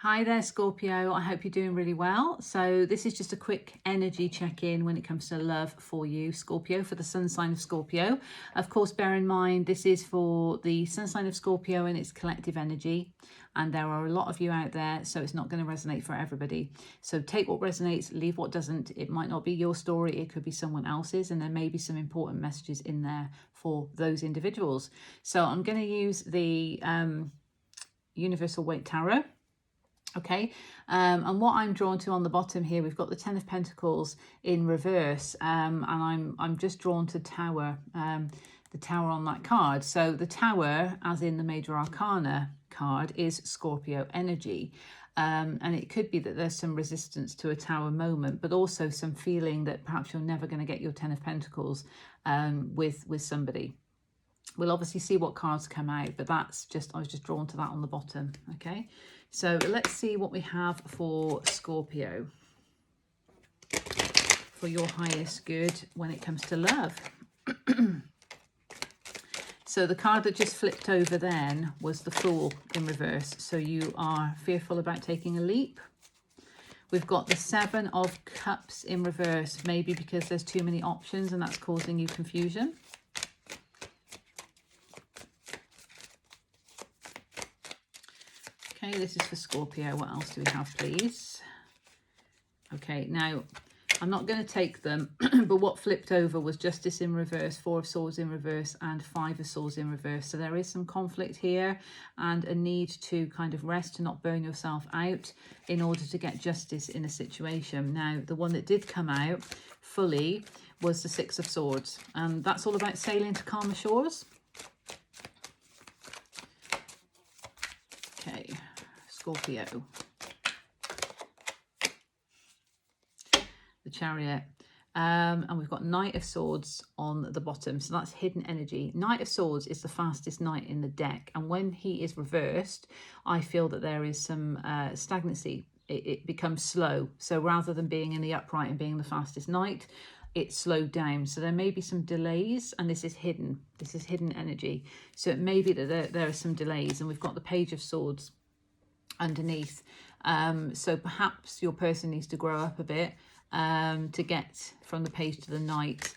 Hi there, Scorpio. I hope you're doing really well. So this is just a quick energy check-in when it comes to love for you, Scorpio, for the sun sign of Scorpio. Of course, bear in mind, this is for the sun sign of Scorpio and its collective energy. And there are a lot of you out there, so it's not going to resonate for everybody. So take what resonates, leave what doesn't. It might not be your story, it could be someone else's, and there may be some important messages in there for those individuals. So I'm going to use the Universal Weight Tarot. Okay, and what I'm drawn to on the bottom here, we've got the Ten of Pentacles in reverse, and I'm just drawn to Tower, the Tower on that card. So the Tower, as in the Major Arcana card, is Scorpio energy. And it could be that there's some resistance to a Tower moment, but also some feeling that perhaps you're never going to get your Ten of Pentacles with somebody. We'll obviously see what cards come out, but that's just, I was just drawn to that on the bottom. Okay, so let's see what we have for Scorpio, for your highest good when it comes to love. So the card that just flipped over then was the Fool in reverse. So you are fearful about taking a leap. We've got the Seven of Cups in reverse, maybe because there's too many options and that's causing you confusion. Okay, this is for Scorpio. What else do we have, please? Okay, now I'm not going to take them, but what flipped over was Justice in reverse, Four of Swords in reverse, and Five of Swords in reverse. So there is some conflict here and a need to kind of rest, to not burn yourself out in order to get justice in a situation. Now, the one that did come out fully was the Six of Swords, and that's all about sailing to calmer shores. Okay, Scorpio. The Chariot. And we've got Knight of Swords on the bottom. So that's hidden energy. Knight of Swords is the fastest knight in the deck. And when he is reversed, I feel that there is some stagnancy. It becomes slow. So rather than being in the upright and being the fastest knight, it's slowed down. So there may be some delays, and this is hidden. This is hidden energy. So it may be that there are some delays. And we've got the Page of Swords underneath. So perhaps your person needs to grow up a bit to get from the page to the knight,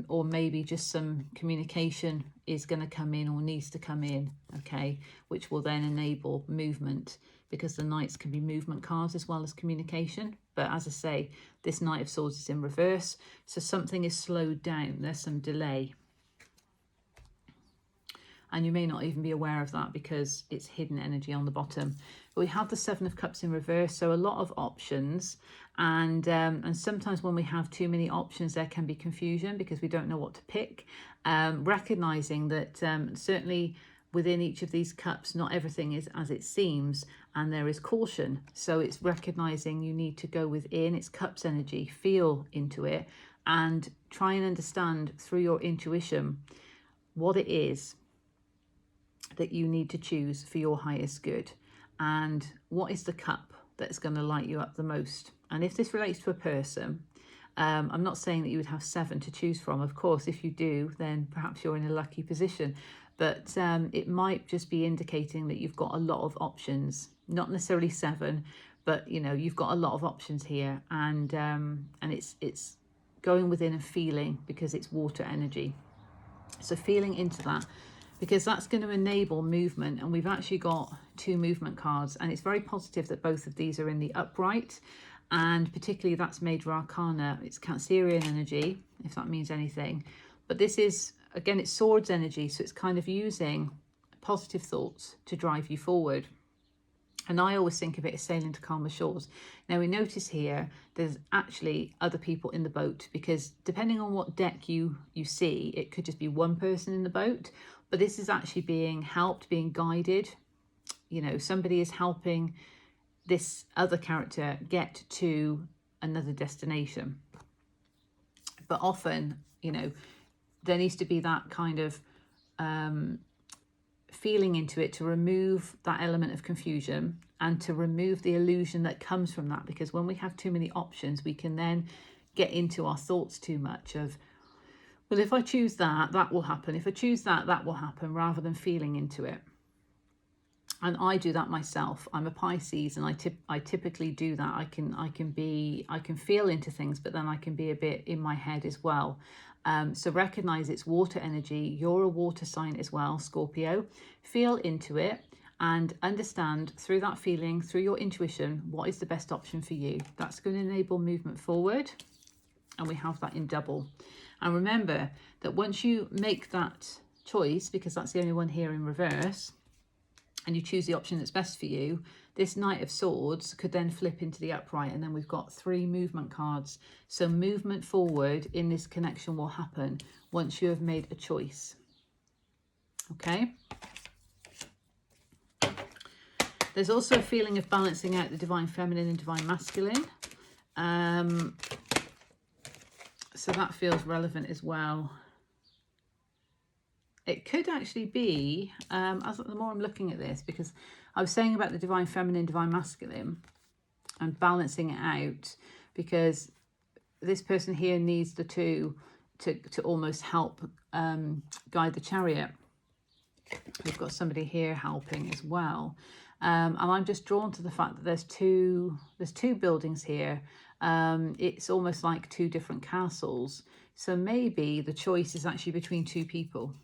or maybe just some communication is going to come in or needs to come in, okay, which will then enable movement, because the knights can be movement cards as well as communication. But as I say, this Knight of Swords is in reverse, so something is slowed down, there's some delay. And you may not even be aware of that because it's hidden energy on the bottom. But we have the Seven of Cups in reverse, so a lot of options. And sometimes when we have too many options, there can be confusion because we don't know what to pick. Recognizing that certainly within each of these cups, not everything is as it seems, and there is caution. So it's recognizing you need to go within, it's cups energy, feel into it, and try and understand through your intuition what it is that you need to choose for your highest good, and what is the cup that's going to light you up the most. And if this relates to a person, I'm not saying that you would have 7 to choose from. Of course, if you do, then perhaps you're in a lucky position, but it might just be indicating that you've got a lot of options, not necessarily 7, but you know, you've got a lot of options here, and it's going within and feeling, because it's water energy. So feeling into that, because that's going to enable movement. And we've actually got 2 movement cards, and it's very positive that both of these are in the upright, and particularly that's Major Arcana. It's Cancerian energy, if that means anything. But this is, again, it's Swords energy, so it's kind of using positive thoughts to drive you forward. And I always think of it as sailing to calmer shores. Now we notice here, there's actually other people in the boat, because depending on what deck you see, it could just be one person in the boat, but this is actually being helped, being guided. You know, somebody is helping this other character get to another destination. But often, you know, there needs to be that kind of feeling into it to remove that element of confusion and to remove the illusion that comes from that. Because when we have too many options, we can then get into our thoughts too much of, well, if I choose that, that will happen. If I choose that, that will happen, rather than feeling into it. And I do that myself. I'm a Pisces, and I typically do that. I can feel into things, but then I can be a bit in my head as well. So recognize it's water energy. You're a water sign as well, Scorpio. Feel into it and understand through that feeling, through your intuition, what is the best option for you. That's going to enable movement forward. And we have that in double. And remember that once you make that choice, because that's the only one here in reverse, and you choose the option that's best for you, this Knight of Swords could then flip into the upright, and then we've got 3 movement cards. So movement forward in this connection will happen once you have made a choice. Okay? There's also a feeling of balancing out the divine feminine and divine masculine. So that feels relevant as well. It could actually be, the more I'm looking at this, because I was saying about the divine feminine, divine masculine, and balancing it out, because this person here needs the two to almost help guide the chariot. We've got somebody here helping as well. And I'm just drawn to the fact that there's two buildings here. It's almost like 2 different castles. So maybe the choice is actually between 2 people.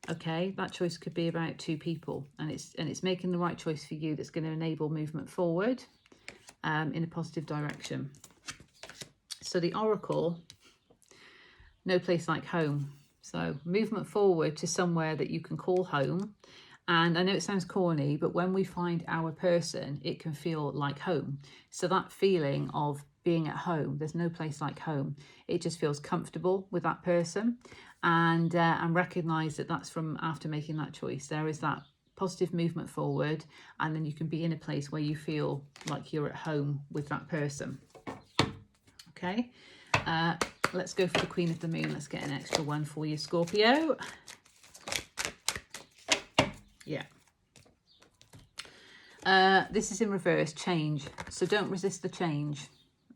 Okay, that choice could be about 2 people, and it's making the right choice for you that's going to enable movement forward in a positive direction. So the Oracle, no place like home. So movement forward to somewhere that you can call home. And I know it sounds corny, but when we find our person, it can feel like home. So that feeling of being at home, there's no place like home. It just feels comfortable with that person, and recognize that that's from after making that choice. There is that positive movement forward, and then you can be in a place where you feel like you're at home with that person. Okay, let's go for the Queen of the Moon. Let's get an extra one for you, Scorpio. Yeah. This is in reverse, change. So don't resist the change.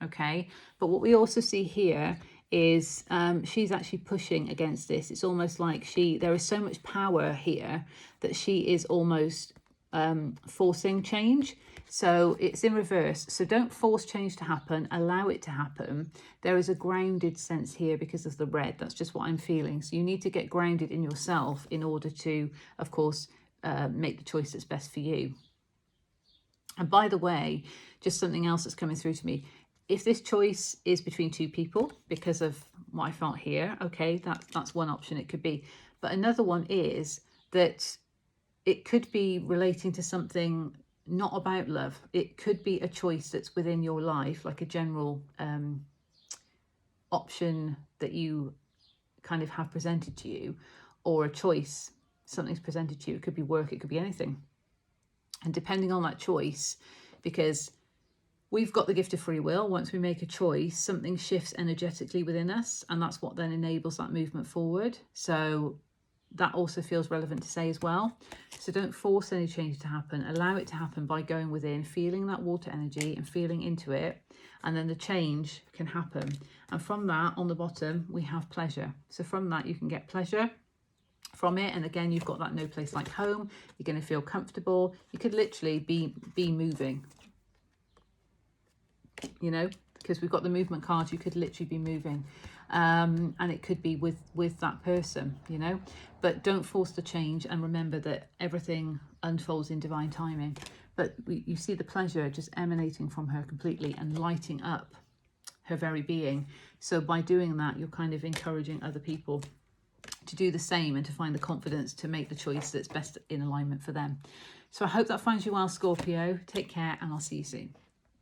Okay. But what we also see here is she's actually pushing against this. It's almost like there is so much power here that she is almost forcing change. So it's in reverse. So don't force change to happen. Allow it to happen. There is a grounded sense here because of the red. That's just what I'm feeling. So you need to get grounded in yourself in order to, of course, make the choice that's best for you. And by the way, just something else that's coming through to me. If this choice is between 2 people because of what I felt here, okay, that's one option it could be. But another one is that it could be relating to something not about love. It could be a choice that's within your life, like a general option that you kind of have presented to you, or a choice, something's presented to you. It could be work, it could be anything. And depending on that choice, because we've got the gift of free will, once we make a choice, something shifts energetically within us, and that's what then enables that movement forward. So that also feels relevant to say as well. So don't force any change to happen. Allow it to happen by going within, feeling that water energy and feeling into it, and then the change can happen. And from that, on the bottom, we have pleasure. So from that, you can get pleasure from it. And again, you've got that no place like home. You're going to feel comfortable. You could literally be moving, you know, because we've got the movement card. You could literally be moving. And it could be with that person, you know, but don't force the change, and remember that everything unfolds in divine timing. But you see the pleasure just emanating from her completely and lighting up her very being. So by doing that, you're kind of encouraging other people to do the same and to find the confidence to make the choice that's best in alignment for them. So I hope that finds you well, Scorpio. Take care, and I'll see you soon.